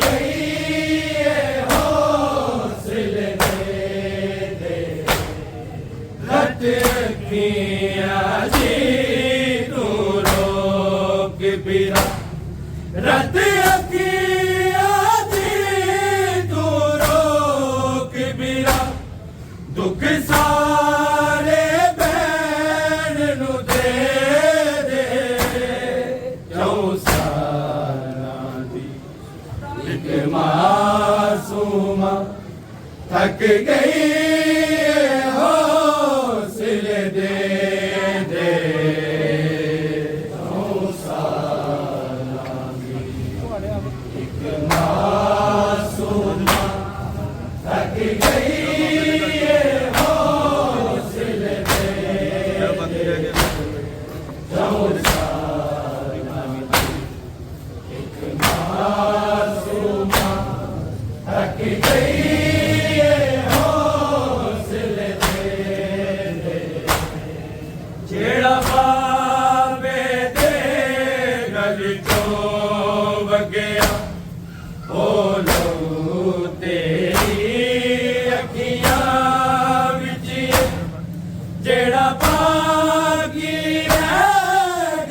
गई ये हौसले दे दे रट अखियां जी तू रोक बिरा रट अखियां जी तू रोक बिरा दुख सारे बैन नू दे दे क्यों सारा दी एक मासूमा थक गई हौसले दे दे क्यों सारा दी एक मासूमा थक गई जेड़ा बाबे दे गल चों वगया ओ लो तेरी अखियां विच जेड़ा बागी रह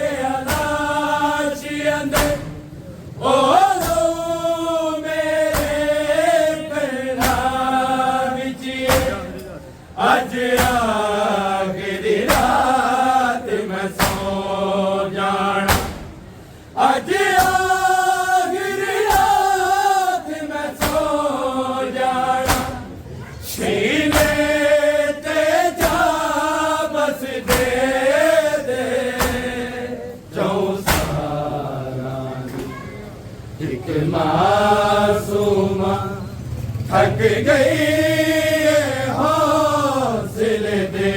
गया लाश अंदर ओ लो मेरे पैरां विच अज आखिरी रात मैं सो जाना अज आखिरी रात मैं सो जाना सीने ते जा बस दे दे चौं सारा एक मासूमा थक गई हौसले दे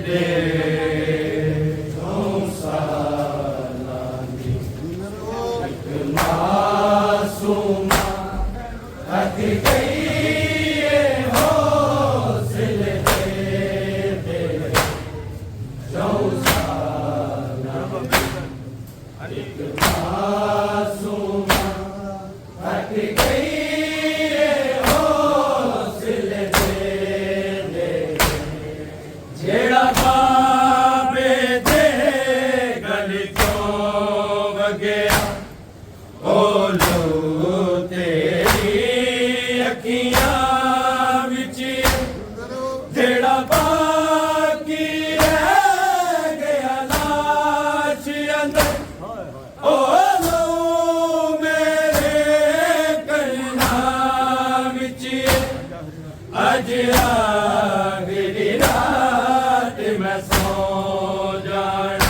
दे चौं सारा एक मासूमा थक गई हौसले दे दे चौं सारा एक मासूमा थक गई हौसले दे दे जेड़ा बाबे दे गल चों वगया ओ लो तेरी अखियां विच जेड़ा बाकी रह गया लाश अंदर ओ लो मेरे कन्नां विच अज आखिरी रात मैं सो जाना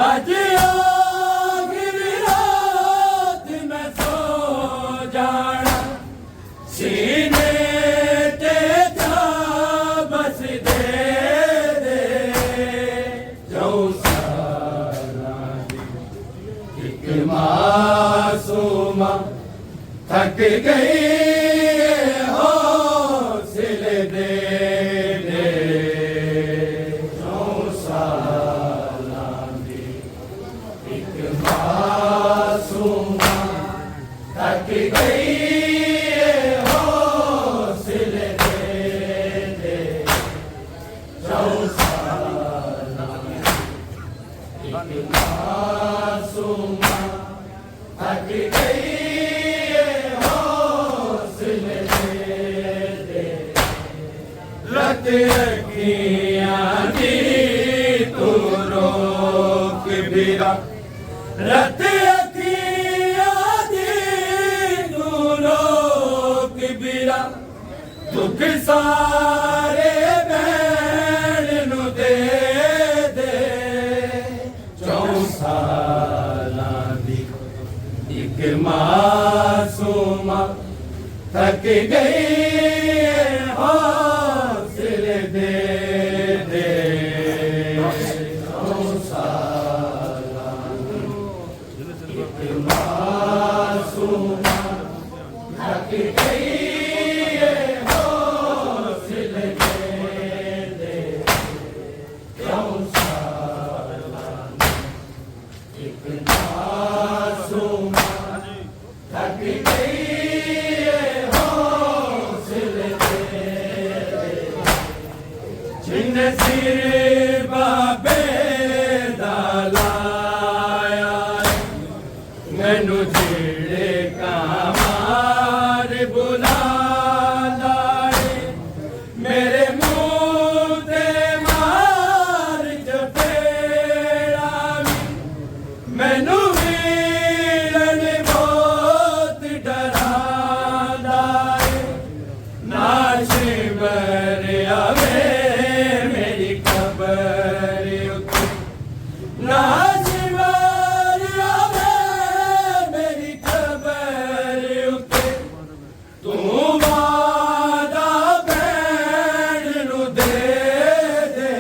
अज आखिरी रात मैं सो जाना सीने ते जा बस दे दे चौं सारा एक मासूमा थक गई हौसले दे दे चौं सारा एक मासूमा थक गई हौसले दे दे चौं सारा एक मासूमा थक गई हौसले दे दे रत अखियां जी तू रोक बिरा रत अखियां जी तू रोक बिरा दुख सारे बैन नू दे दे चौं सारा दी एक मासूमा थक गई हौसले दे दे चौं सारा एक मासूमा थक गई हौसले दे दे चौं सारा एक मासूमा थक जिन्हें सिर बाबे दा लाया मैनू जेड़े कामार बुला लाए मेरे मुंह ते मार चपेड़ा मैनू वीरन बहुत डरा लाए नाश बरिया मेरी खबर उते नाश बरिया मेरी खबर उते तू वादा भैन नू दे दे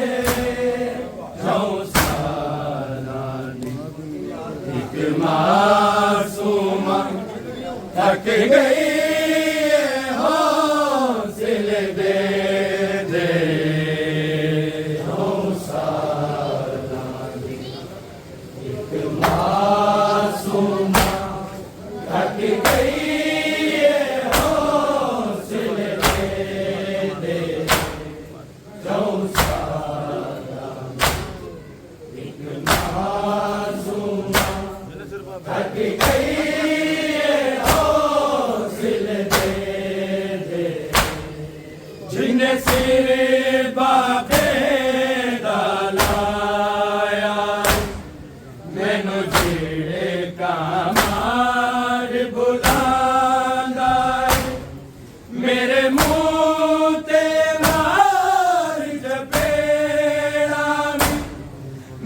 जाऊं सारा एक मासूमा थक गई हौसले दे दे जाऊं सारा एक मासूमा थक गई हौसले दे दे जाऊं सारा एक मासूमा थक गई हौसले दे दे जिन्हें सिर बाबे दा लाया मैनू जेड़े कामार बुला लाए मेरे मुंह ते मार चपेड़ा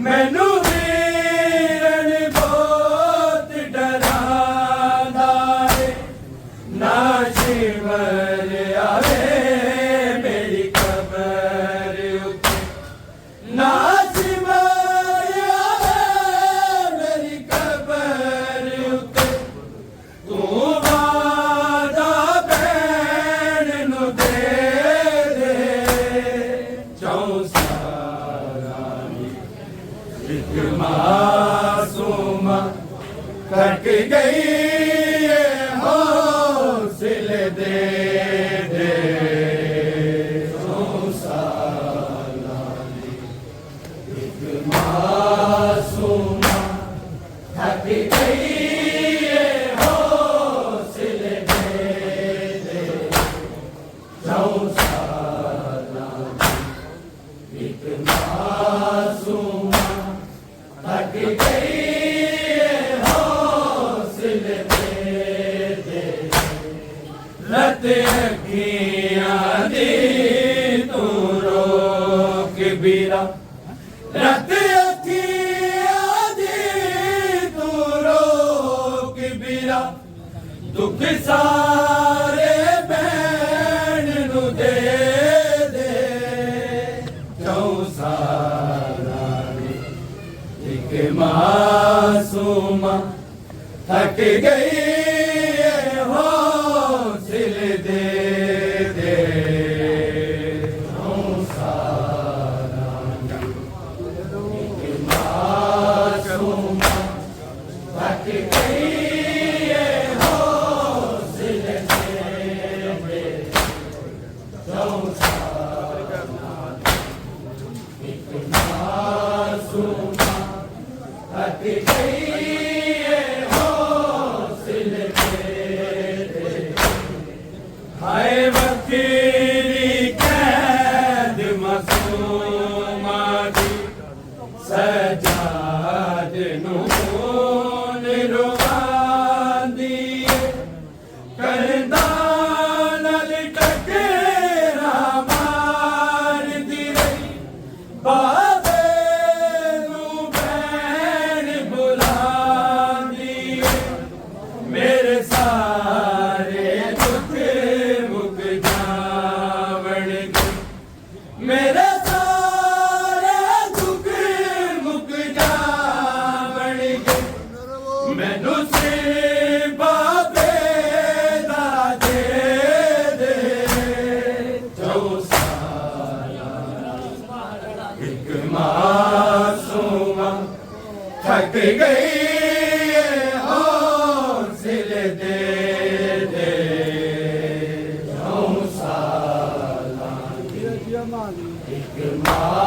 मैनू वीरन बहुत डरा लाए नाश बरिया मेरी खबर उते नाश बरिया मेरी खबर उते तू वादा भैन नू दे दे जाऊं सारा एक मासूमा थक गई हौसले दे दे जाऊं सारा एक मासूमा थक गई हौसले दे दे जाऊं सारा एक मासूमा थक गई हौसले दे दे रत अखियां दी तू रोक बीरा रत अखियां दी तू रोक बीरा दुख सारे भैन नू दे दे जाऊं सारा एक मासूमा थक गई हौसले दे दे जाऊं सारा एक मासूमा थक गई हौसले दे दे जाऊं सारा एक मासूमा थक गई हौसले दे दे हाय वकीली कैद मासूमा दी सजाद नू निरवांदी करदा नल टकरा मार दी रही बाबे नू भैन बुलांदी मेरे सारे दुख मुक जावण दे मेरे सारे दुख मुक जावण दे मैनू सिर बाबे दा दे दे जाऊं सारा एक मासूमा थक गई हौसले दे दे जाऊं सारा एक मासूमा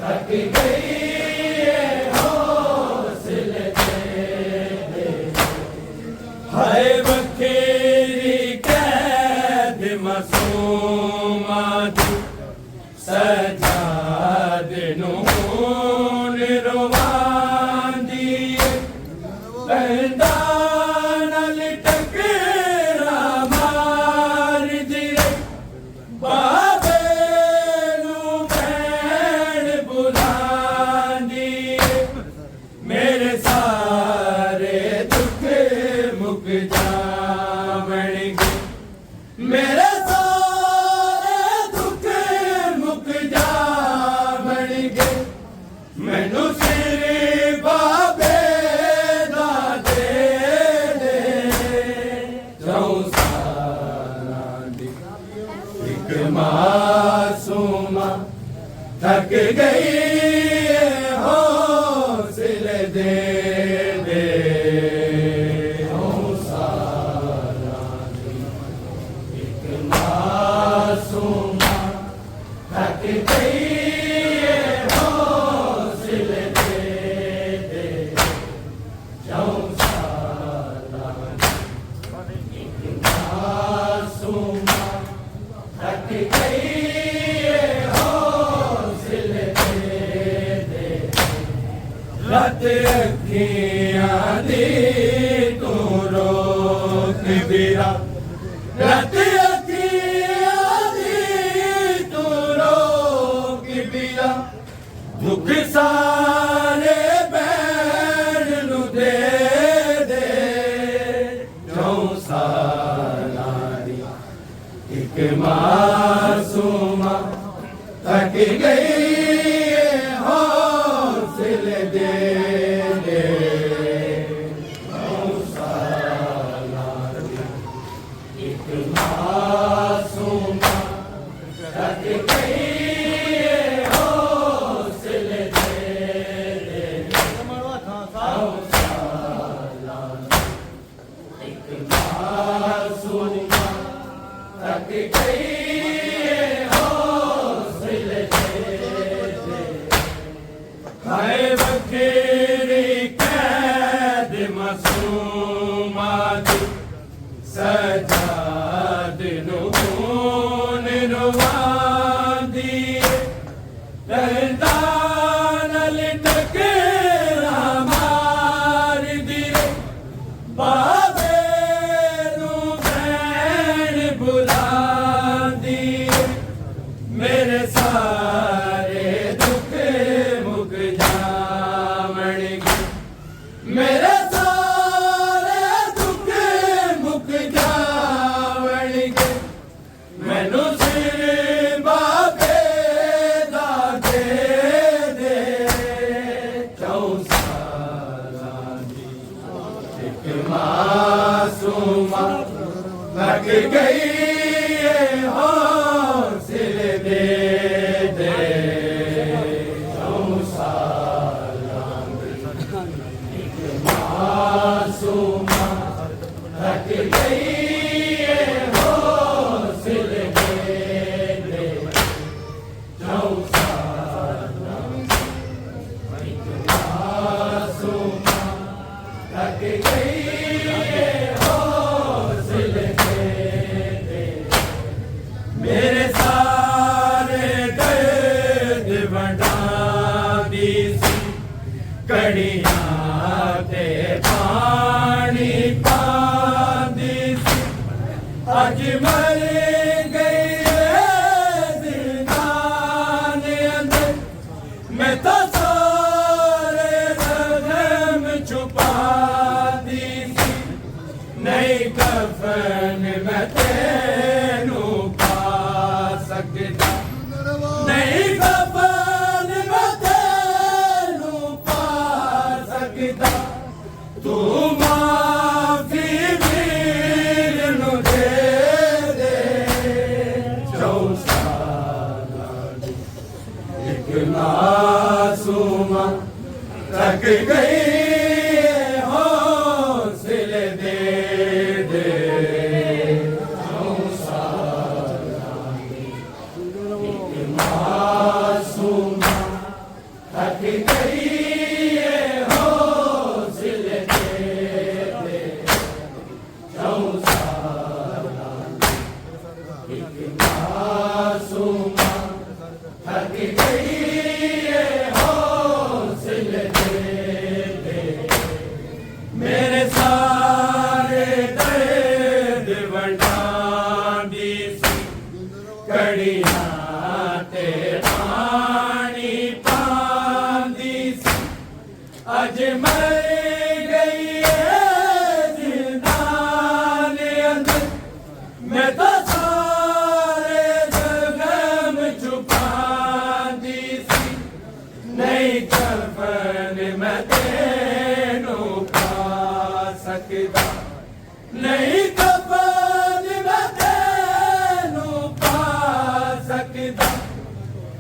थक गई ये हौसले दे। हाय बखेरी कैद मासूमा दी सजाद नून रवांदी पैदा नाल टकरा मार दी बाबे नू भैण बुलांदी मेरे सारे दुख मुक जावण गे मेरे सारे दुख मुक जावण गे मैनू सिर बाबे दा दे दे जाऊं सारा दी एक मासूमा थक गई हौसले दे दे जाऊं सारा दी एक मासूमा थक गई हौसले दे दे जाऊं सारा दी एक मासूमा थक गई हौसले दे दे रात अखियां दी तू रोक बिरा रात अखियां दी तू रोक बिरा दुख सारे बैर नू दे दे जाऊं सारा दी एक मासूमा थक गई हौसले दे दे जाऊं सारा दी एक मासूमा थक गई हौसले दे दे जाऊं सारा दी एक मासूमा थक गई हौसले दे दे हाय बखेरी कैद मासूमा दी सजाद नून रवांदी पैदा नाल टकरा मार दी बाबे नू भैण बुलांदी मेरे सारे दुख मुक जावण गे मेरे सारे दुख मुक जावण गे मैनू सिर बाबे दा दे दे जाऊं सारा दी एक मासूमा थक गई हौसले दे दे जाऊं सारा दी एक मासूमा थक गई हौसले दे दे जाऊं सारा दी एक मासूमा थक गई हौसले दे दे मेरे सारे दर्द वंडांदी सी कड़ियां ते पानी पांदी सी अज मर गई जिंदान अंदर मैं तो सारे रज़म छुपा दी सी नहीं कफन मैं तेनू पा सकदा नहीं कफन मैं तेनू पा सकदा तू माफी वीर नू दे दे जाऊं सारा दी एक मासूमा थक गई हौसले दे दे जाऊं सारा दी एक मासूमा थक गई ये हौसले दे दे जाऊं सारा एक मासूमा थक गई ये हौसले दे दे मेरे सारे दर्द वंडांदी सी कड़ियां ते पानी पांदी सी अज मर गई है जिंदान अंदर मैं तो सारे जख्म छुपांदी सी नहीं कफन मैं तेनू पा सकदा नहीं कफन मैं तेनू पा सकदा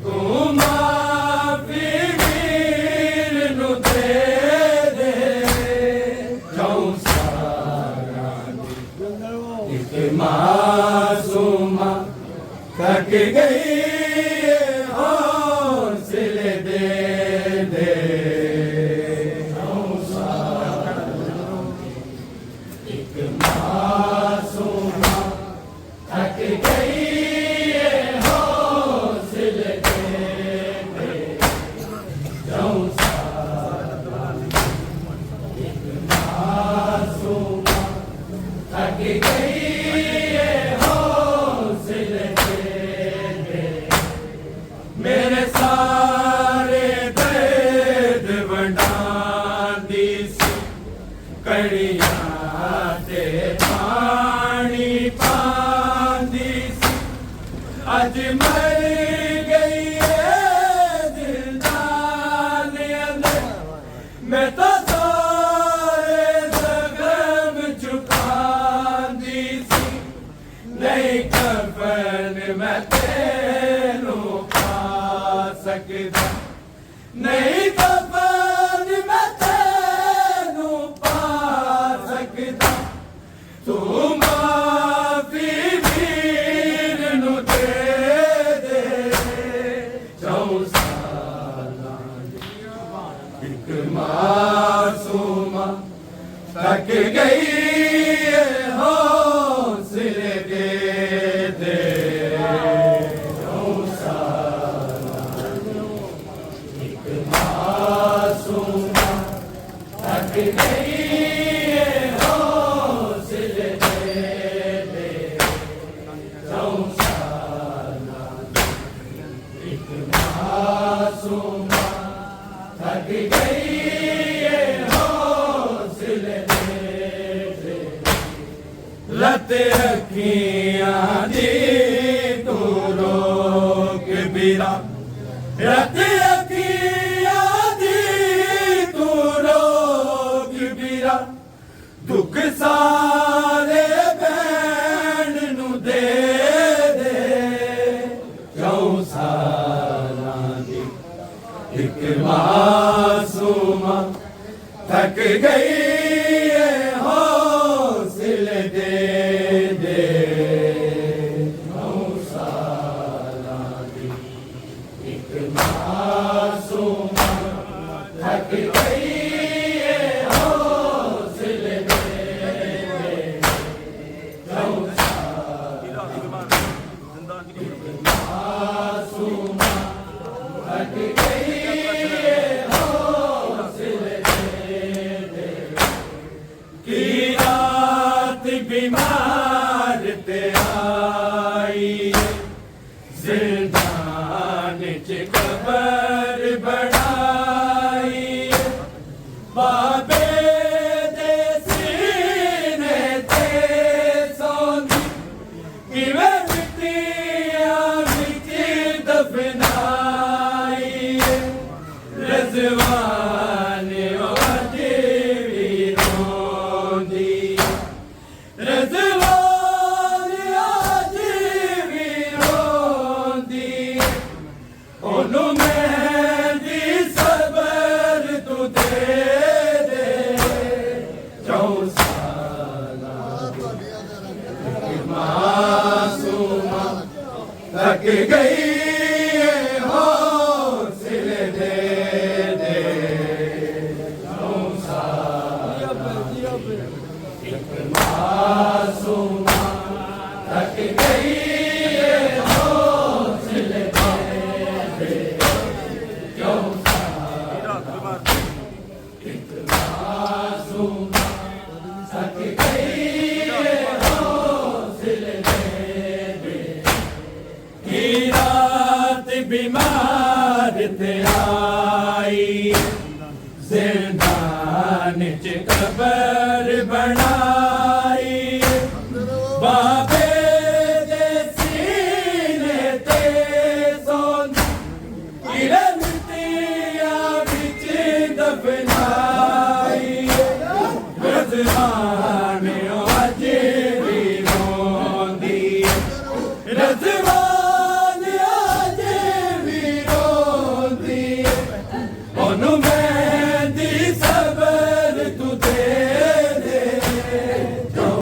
तू माफी वीर नू दे दे जाऊं सारा एक मासूमा थक गई ये हौसले दे दे जाऊं सारा एक मासूमा थक गई ये हौसले दे दे जाऊं सारा एक मासूमा थक गई ये हौसले दे दे मेरे सारे दर्द वंडांदी सी कड़ियां ते पानी पांदी सी अज मर गई है जिंदान अंदर मैं तो सारे जख्म छुपांदी सी नहीं कफन मैं तेनू पा सकदा नहीं कफन मैं तेनू पा सकदा तू माफी वीर नू दे दे जाऊं सारा एक मासूमा थक गई ये हौसले दे दे जाऊं सारा एक मासूमा थक गई ये हौसले दे दे जाऊं सारा एक मासूमा थक गई ये हौसले दे दे लत अखियां दी तू रोक बिरा रत अखियां दी तू रोक बिरा दुख सारे भैन नू दे दे जाऊं सारा दी एक मासूमा थक गई ये हौसले दे दे जाऊं सारा दी एक मासूमा थक गई ये हौसले दे दे जाऊं सारा एक मासूमा थक गई ये हौसले दे दे की रात बीमार ते आई जिंदान च कबर बढ़ाई बाबे दे सीने ते सौंदी किवें मिट्टियां विच दफनाई रज़वा